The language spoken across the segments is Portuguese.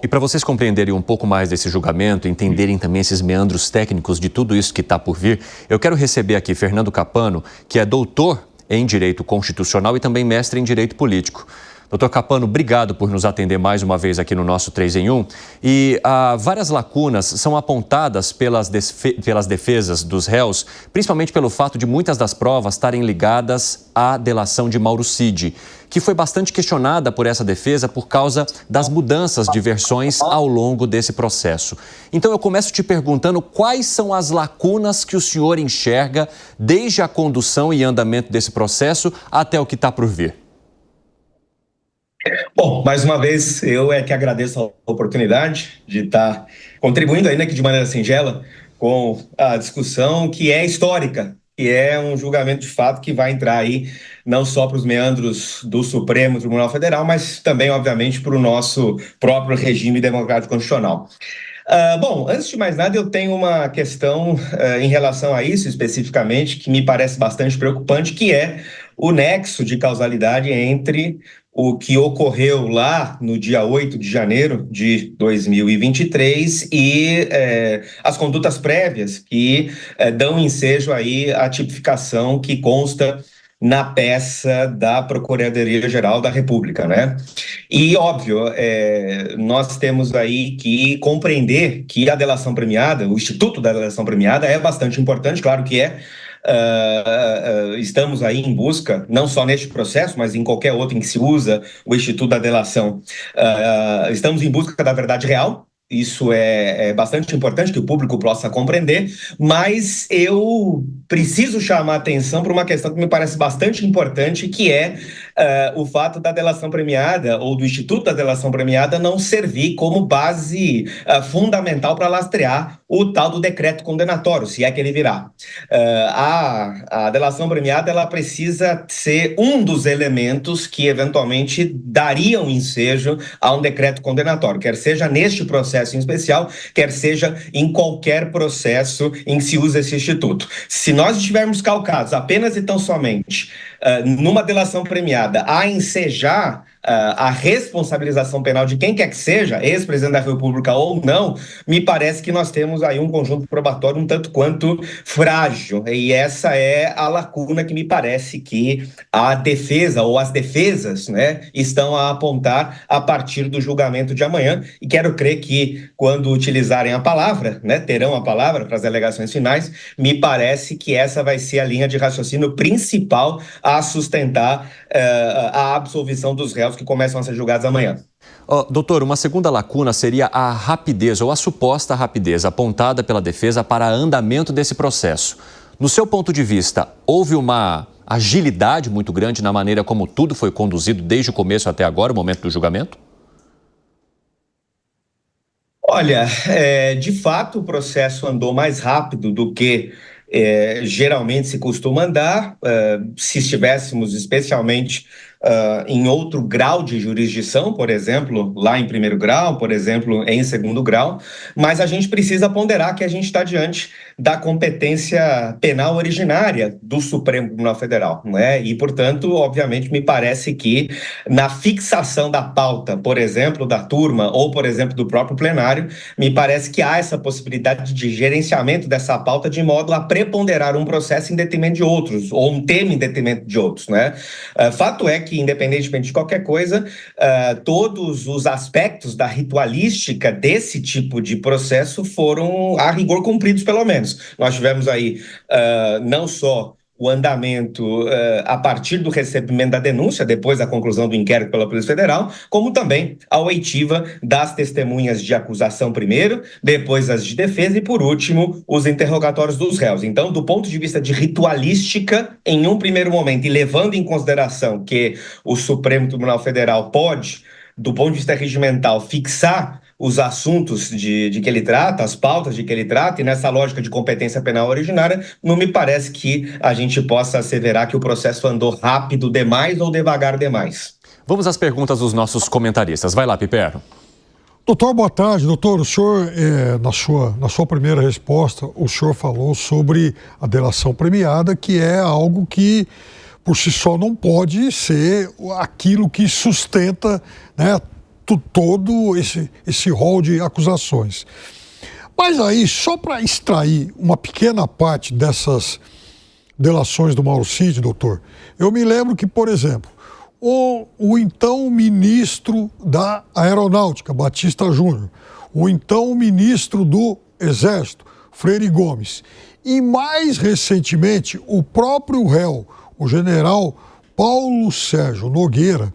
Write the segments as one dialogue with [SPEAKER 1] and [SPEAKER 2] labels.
[SPEAKER 1] E para vocês compreenderem um pouco mais desse julgamento, entenderem também esses meandros técnicos de tudo isso que está por vir, eu quero receber aqui Fernando Capano, que é doutor em Direito Constitucional e também mestre em Direito Político. Doutor Capano, obrigado por nos atender mais uma vez aqui no nosso 3 em 1. E várias lacunas são apontadas pelas defesas dos réus, principalmente pelo fato de muitas das provas estarem ligadas à delação de Mauro Cid, que foi bastante questionada por essa defesa por causa das mudanças de versões ao longo desse processo. Então eu começo te perguntando quais são as lacunas que o senhor enxerga desde a condução e andamento desse processo até o que está por vir.
[SPEAKER 2] Bom, mais uma vez, eu é que agradeço a oportunidade de estar contribuindo ainda que de maneira singela com a discussão que é histórica, que é um julgamento de fato que vai entrar aí não só para os meandros do Supremo Tribunal Federal, mas também, obviamente, para o nosso próprio regime democrático constitucional. Bom, antes de mais nada, eu tenho uma questão em relação a isso especificamente, que me parece bastante preocupante, que é o nexo de causalidade entre o que ocorreu lá no dia 8 de janeiro de 2023 e as condutas prévias que dão ensejo aí à tipificação que consta na peça da Procuradoria-Geral da República, né? E, óbvio, nós temos aí que compreender que a delação premiada, o Instituto da Delação Premiada é bastante importante, claro que é. Estamos aí em busca, não só neste processo, mas em qualquer outro em que se usa o Instituto da Delação, estamos em busca da verdade real. Isso é bastante importante que o público possa compreender, mas eu preciso chamar a atenção para uma questão que me parece bastante importante, que é o fato da delação premiada, ou do Instituto da Delação Premiada, não servir como base fundamental para lastrear o tal do decreto condenatório, se é que ele virá. A delação premiada, ela precisa ser um dos elementos que eventualmente dariam ensejo a um decreto condenatório, quer seja neste processo em especial, quer seja em qualquer processo em que se usa esse instituto. Se nós estivermos calcados apenas e tão somente numa delação premiada a ensejar a responsabilização penal de quem quer que seja, ex-presidente da República ou não, me parece que nós temos aí um conjunto probatório um tanto quanto frágil, e essa é a lacuna que me parece que a defesa ou as defesas, né, estão a apontar a partir do julgamento de amanhã, e quero crer que quando utilizarem a palavra, né, terão a palavra para as alegações finais, me parece que essa vai ser a linha de raciocínio principal a sustentar a absolvição dos réus que começam a ser julgados amanhã.
[SPEAKER 1] Doutor, uma segunda lacuna seria a rapidez ou a suposta rapidez apontada pela defesa para andamento desse processo. No seu ponto de vista, houve uma agilidade muito grande na maneira como tudo foi conduzido desde o começo até agora, o momento do julgamento?
[SPEAKER 2] Olha, de fato o processo andou mais rápido do que geralmente se costuma andar, se estivéssemos especialmente em outro grau de jurisdição, por exemplo, lá em primeiro grau, por exemplo, em segundo grau, mas a gente precisa ponderar que a gente está diante da competência penal originária do Supremo Tribunal Federal, né? E, portanto, obviamente, me parece que na fixação da pauta, por exemplo, da turma ou, por exemplo, do próprio plenário, me parece que há essa possibilidade de gerenciamento dessa pauta de modo a preponderar um processo em detrimento de outros, ou um tema em detrimento de outros, né? Fato é que, independentemente de qualquer coisa, todos os aspectos da ritualística desse tipo de processo foram, a rigor, cumpridos, pelo menos. Nós tivemos aí não só o andamento a partir do recebimento da denúncia, depois da conclusão do inquérito pela Polícia Federal, como também a oitiva das testemunhas de acusação primeiro, depois as de defesa e, por último, os interrogatórios dos réus. Então, do ponto de vista de ritualística, em um primeiro momento, e levando em consideração que o Supremo Tribunal Federal pode, do ponto de vista regimental, fixar os assuntos de que ele trata, as pautas de que ele trata, e nessa lógica de competência penal originária, não me parece que a gente possa asseverar que o processo andou rápido demais ou devagar demais.
[SPEAKER 1] Vamos às perguntas dos nossos comentaristas. Vai lá, Piperno.
[SPEAKER 3] Doutor, boa tarde. Doutor, o senhor, na sua primeira resposta, o senhor falou sobre a delação premiada, que é algo que, por si só, não pode ser aquilo que sustenta, né, todo esse rol de acusações. Mas aí, só para extrair uma pequena parte dessas delações do Mauro Cid, doutor, eu me lembro que, por exemplo, o então ministro da Aeronáutica, Batista Júnior, o então ministro do Exército, Freire Gomes, e mais recentemente o próprio réu, o general Paulo Sérgio Nogueira,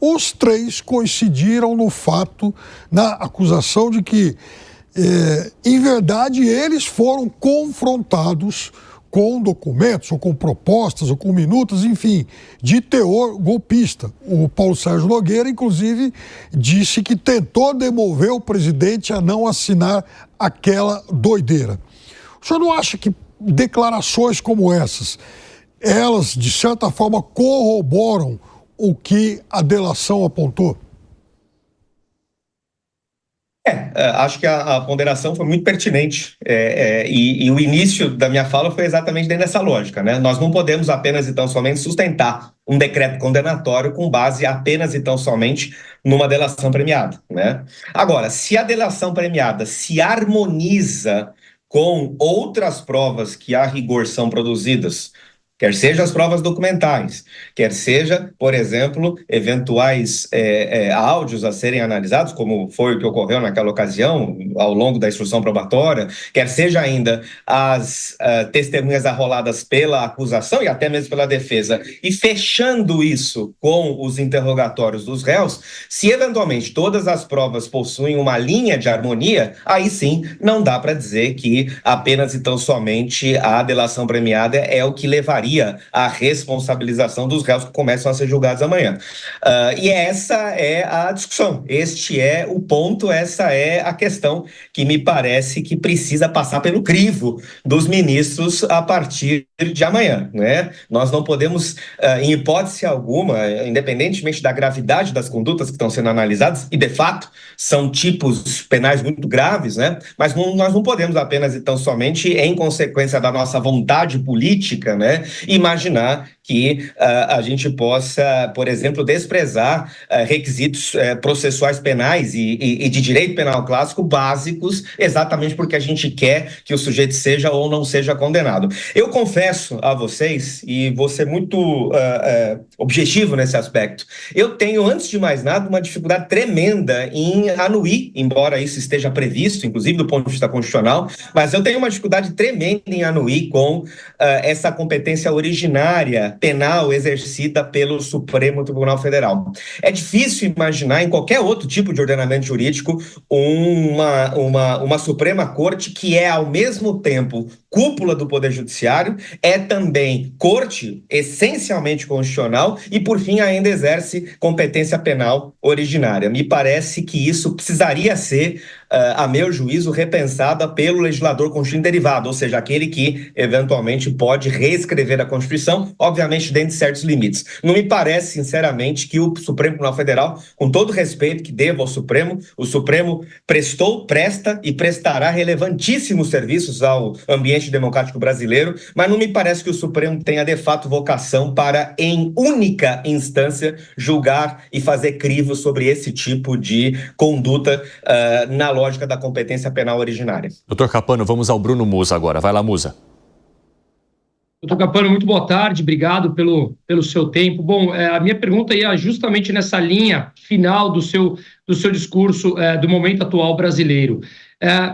[SPEAKER 3] os três coincidiram no fato, na acusação de que, em verdade, eles foram confrontados com documentos, ou com propostas, ou com minutas, enfim, de teor golpista. O Paulo Sérgio Nogueira, inclusive, disse que tentou demover o presidente a não assinar aquela doideira. O senhor não acha que declarações como essas, elas, de certa forma, corroboram o que a delação apontou?
[SPEAKER 2] Acho que a ponderação foi muito pertinente e o início da minha fala foi exatamente dentro dessa lógica, né? Nós não podemos apenas e tão somente sustentar um decreto condenatório com base apenas e tão somente numa delação premiada, né? Agora, se a delação premiada se harmoniza com outras provas que a rigor são produzidas, quer seja as provas documentais, quer seja, por exemplo, eventuais áudios a serem analisados, como foi o que ocorreu naquela ocasião, ao longo da instrução probatória, quer seja ainda as testemunhas arroladas pela acusação e até mesmo pela defesa, e fechando isso com os interrogatórios dos réus, se eventualmente todas as provas possuem uma linha de harmonia, aí sim não dá para dizer que apenas e tão somente a delação premiada é o que levaria a responsabilização dos réus que começam a ser julgados amanhã. E essa é a discussão, este é o ponto, essa é a questão que me parece que precisa passar pelo crivo dos ministros a partir de amanhã, né? Nós não podemos, em hipótese alguma, independentemente da gravidade das condutas que estão sendo analisadas, e de fato são tipos penais muito graves, né? Mas nós não podemos apenas e tão somente, em consequência da nossa vontade política, né, imaginar que a gente possa, por exemplo, desprezar requisitos processuais penais e de direito penal clássico básicos, exatamente porque a gente quer que o sujeito seja ou não seja condenado. Eu confesso a vocês, e vou ser muito objetivo nesse aspecto, eu tenho, antes de mais nada, uma dificuldade tremenda em anuir, embora isso esteja previsto, inclusive do ponto de vista constitucional, mas eu tenho uma dificuldade tremenda em anuir com essa competência originária penal exercida pelo Supremo Tribunal Federal. É difícil imaginar em qualquer outro tipo de ordenamento jurídico uma Suprema Corte que é, ao mesmo tempo, cúpula do Poder Judiciário, é também corte essencialmente constitucional e, por fim, ainda exerce competência penal originária. Me parece que isso precisaria ser, a meu juízo, repensada pelo legislador constituinte derivado, ou seja, aquele que, eventualmente, pode reescrever a Constituição, obviamente, dentro de certos limites. Não me parece, sinceramente, que o Supremo Tribunal Federal, com todo o respeito que devo ao Supremo, o Supremo prestou, presta e prestará relevantíssimos serviços ao ambiente democrático brasileiro, mas não me parece que o Supremo tenha, de fato, vocação para, em única instância, julgar e fazer crivo sobre esse tipo de conduta na lógica da competência penal originária.
[SPEAKER 1] Doutor Capano, vamos ao Bruno Musa agora. Vai lá, Musa.
[SPEAKER 4] Doutor Capano, muito boa tarde, obrigado pelo seu tempo. Bom, a minha pergunta ia justamente nessa linha final do seu discurso do momento atual brasileiro.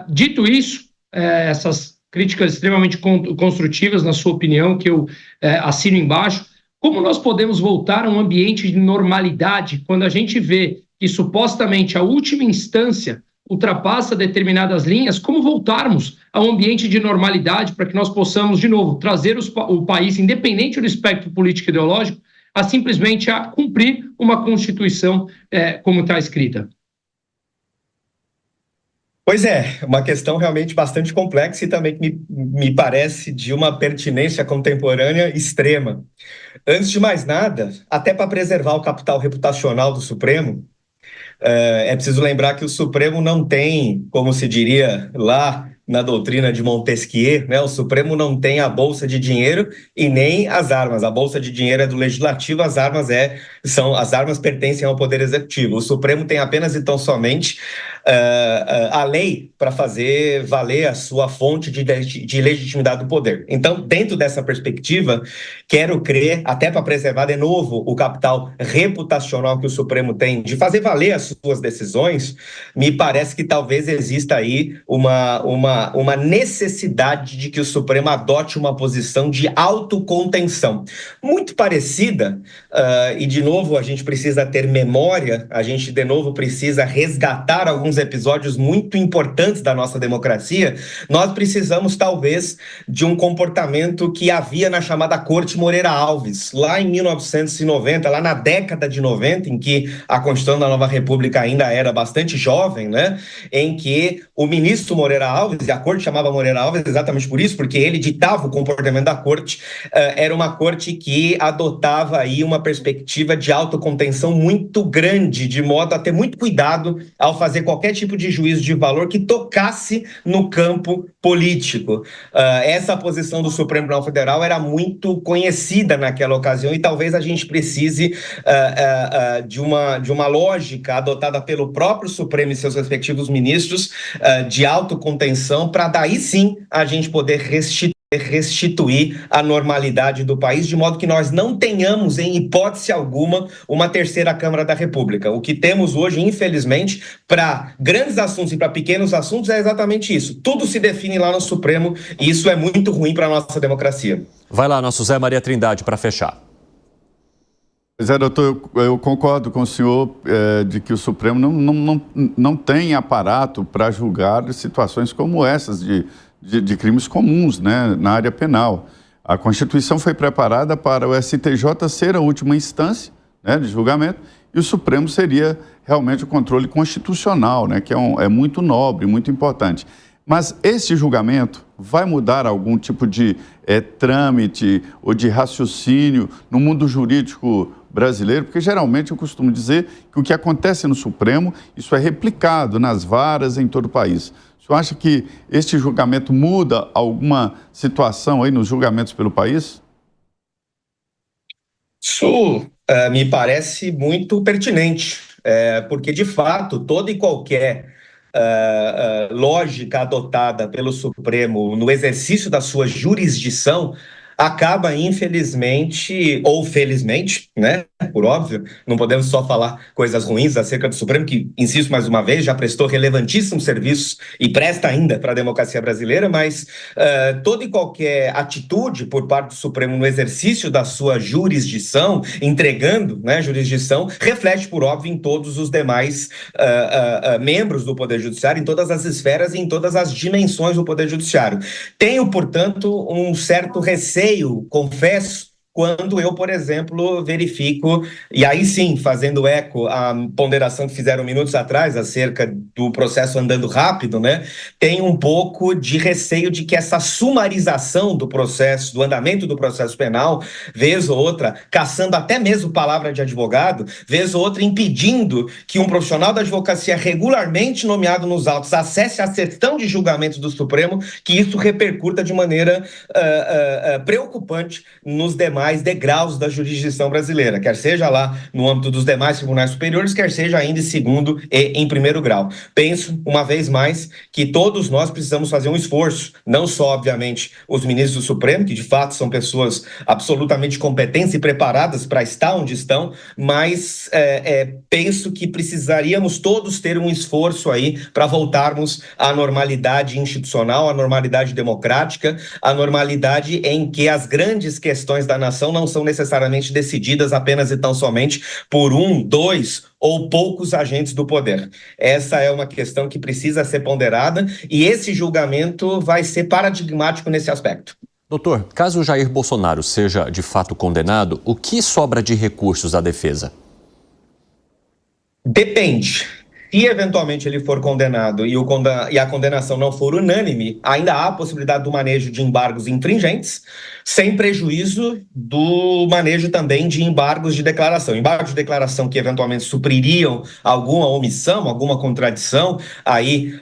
[SPEAKER 4] Dito isso, essas críticas extremamente construtivas, na sua opinião, que eu assino embaixo, como nós podemos voltar a um ambiente de normalidade quando a gente vê que supostamente a última instância ultrapassa determinadas linhas? Como voltarmos a um ambiente de normalidade para que nós possamos, de novo, trazer o país, independente do espectro político e ideológico, a simplesmente a cumprir uma Constituição como está escrita?
[SPEAKER 2] Pois é, uma questão realmente bastante complexa e também que me parece de uma pertinência contemporânea extrema. Antes de mais nada, até para preservar o capital reputacional do Supremo, é preciso lembrar que o Supremo não tem, como se diria lá na doutrina de Montesquieu, né? O Supremo não tem a bolsa de dinheiro e nem as armas. A bolsa de dinheiro é do Legislativo, as armas pertencem ao Poder Executivo. O Supremo tem apenas e tão somente a lei para fazer valer a sua fonte de legitimidade do poder. Então, dentro dessa perspectiva, quero crer, até para preservar de novo o capital reputacional que o Supremo tem de fazer valer as suas decisões, me parece que talvez exista aí uma necessidade de que o Supremo adote uma posição de autocontenção, muito parecida, e de novo a gente precisa ter memória, a gente de novo precisa resgatar alguns episódios muito importantes da nossa democracia. Nós precisamos talvez de um comportamento que havia na chamada Corte Moreira Alves, lá em 1990, lá na década de 90, em que a Constituição da Nova República ainda era bastante jovem, né? Em que o ministro Moreira Alves, e a corte chamava Moreira Alves exatamente por isso, porque ele ditava o comportamento da corte, era uma corte que adotava aí uma perspectiva de autocontenção muito grande, de modo a ter muito cuidado ao fazer qualquer tipo de juízo de valor que tocasse no campo político. Essa posição do Supremo Tribunal Federal era muito conhecida naquela ocasião e talvez a gente precise de uma lógica adotada pelo próprio Supremo e seus respectivos ministros de autocontenção para daí sim a gente poder restituir a normalidade do país, de modo que nós não tenhamos, em hipótese alguma, uma terceira Câmara da República. O que temos hoje, infelizmente, para grandes assuntos e para pequenos assuntos é exatamente isso. Tudo se define lá no Supremo e isso é muito ruim para a nossa democracia.
[SPEAKER 1] Vai lá, nosso Zé Maria Trindade, para fechar.
[SPEAKER 5] Pois é, doutor, eu concordo com o senhor de que o Supremo não tem aparato para julgar situações como essas de crimes comuns, né, na área penal. A Constituição foi preparada para o STJ ser a última instância, né, de julgamento, e o Supremo seria realmente o controle constitucional, né, que é muito nobre, muito importante. Mas esse julgamento vai mudar algum tipo de trâmite ou de raciocínio no mundo jurídico brasileiro? Porque geralmente eu costumo dizer que o que acontece no Supremo, isso é replicado nas varas em todo o país. O senhor acha que este julgamento muda alguma situação aí nos julgamentos pelo país?
[SPEAKER 2] Isso me parece muito pertinente, porque de fato toda e qualquer lógica adotada pelo Supremo no exercício da sua jurisdição acaba, infelizmente, ou felizmente, né, por óbvio, não podemos só falar coisas ruins acerca do Supremo, que, insisto mais uma vez, já prestou relevantíssimos serviços e presta ainda para a democracia brasileira, mas toda e qualquer atitude por parte do Supremo no exercício da sua jurisdição, entregando, né, jurisdição, reflete, por óbvio, em todos os demais membros do Poder Judiciário, em todas as esferas e em todas as dimensões do Poder Judiciário. Tenho, portanto, um certo receio, confesso, quando eu, por exemplo, verifico, e aí sim, fazendo eco à ponderação que fizeram minutos atrás acerca do processo andando rápido, né, tem um pouco de receio de que essa sumarização do processo, do andamento do processo penal, vez ou outra, caçando até mesmo palavra de advogado, vez ou outra impedindo que um profissional da advocacia regularmente nomeado nos autos acesse a sessão de julgamento do Supremo, que isso repercuta de maneira preocupante nos demais degraus da jurisdição brasileira, quer seja lá no âmbito dos demais tribunais superiores, quer seja ainda em segundo e em primeiro grau. Penso, uma vez mais, que todos nós precisamos fazer um esforço, não só, obviamente, os ministros do Supremo, que de fato são pessoas absolutamente competentes e preparadas para estar onde estão, mas penso que precisaríamos todos ter um esforço aí para voltarmos à normalidade institucional, à normalidade democrática, à normalidade em que as grandes questões da nação não são necessariamente decididas apenas e tão somente por um, dois ou poucos agentes do poder. Essa é uma questão que precisa ser ponderada e esse julgamento vai ser paradigmático nesse aspecto.
[SPEAKER 1] Doutor, caso o Jair Bolsonaro seja de fato condenado, o que sobra de recursos à defesa?
[SPEAKER 2] Depende. Se eventualmente ele for condenado e a condenação não for unânime, ainda há a possibilidade do manejo de embargos infringentes, sem prejuízo do manejo também de embargos de declaração. Embargos de declaração que eventualmente supririam alguma omissão, alguma contradição aí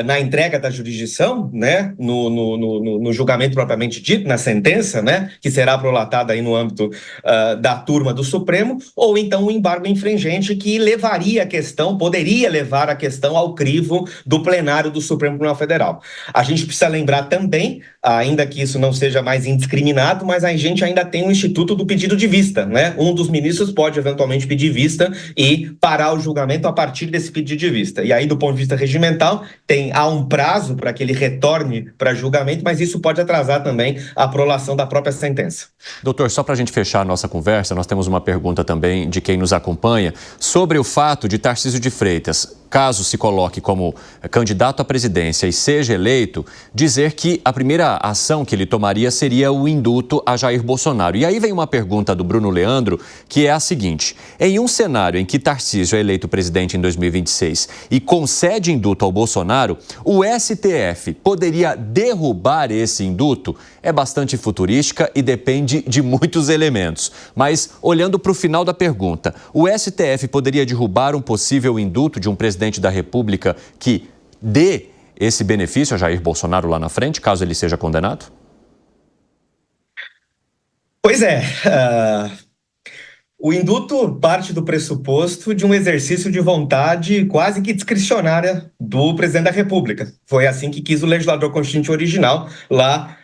[SPEAKER 2] na entrega da jurisdição, né, no julgamento propriamente dito, na sentença, né, que será prolatada aí no âmbito da turma do Supremo, ou então um embargo infringente que levaria a questão, poderia levar a questão ao crivo do plenário do Supremo Tribunal Federal. A gente precisa lembrar também, ainda que isso não seja mais indiscriminado, mas a gente ainda tem o instituto do pedido de vista, né? Um dos ministros pode eventualmente pedir vista e parar o julgamento a partir desse pedido de vista. E aí, do ponto de vista regimental, há um prazo para que ele retorne para julgamento, mas isso pode atrasar também a prolação da própria sentença.
[SPEAKER 1] Doutor, só para a gente fechar a nossa conversa, nós temos uma pergunta também de quem nos acompanha sobre o fato de Tarcísio de Freitas, caso se coloque como candidato à presidência e seja eleito, dizer que a primeira ação que ele tomaria seria o indulto a Jair Bolsonaro. E aí vem uma pergunta do Bruno Leandro, que é a seguinte: em um cenário em que Tarcísio é eleito presidente em 2026 e concede indulto ao Bolsonaro, o STF poderia derrubar esse indulto? É bastante futurística e depende de muitos elementos. Mas, olhando para o final da pergunta, o STF poderia derrubar um possível indulto de um presidente da República que dê esse benefício a Jair Bolsonaro lá na frente, caso ele seja condenado?
[SPEAKER 2] Pois é. O indulto parte do pressuposto de um exercício de vontade quase que discricionária do presidente da República. Foi assim que quis o legislador constituinte original lá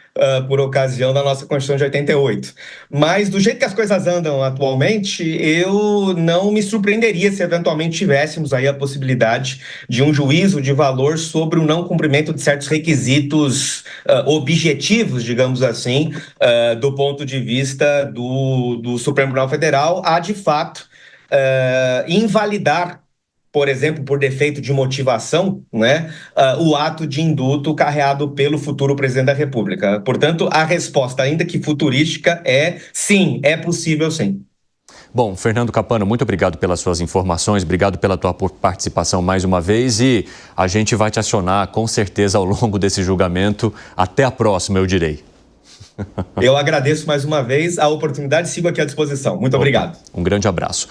[SPEAKER 2] por ocasião da nossa Constituição de 88. Mas, do jeito que as coisas andam atualmente, eu não me surpreenderia se eventualmente tivéssemos aí a possibilidade de um juízo de valor sobre o não cumprimento de certos requisitos objetivos, digamos assim, do ponto de vista do Supremo Tribunal Federal, a, de fato, invalidar, por exemplo, por defeito de motivação, né, o ato de indulto carreado pelo futuro presidente da República. Portanto, a resposta, ainda que futurística, é sim, é possível sim.
[SPEAKER 1] Bom, Fernando Cappano, muito obrigado pelas suas informações, obrigado pela tua participação mais uma vez e a gente vai te acionar com certeza ao longo desse julgamento. Até a próxima, eu direi.
[SPEAKER 2] Eu agradeço mais uma vez a oportunidade e sigo aqui à disposição. Muito obrigado.
[SPEAKER 1] Um grande abraço.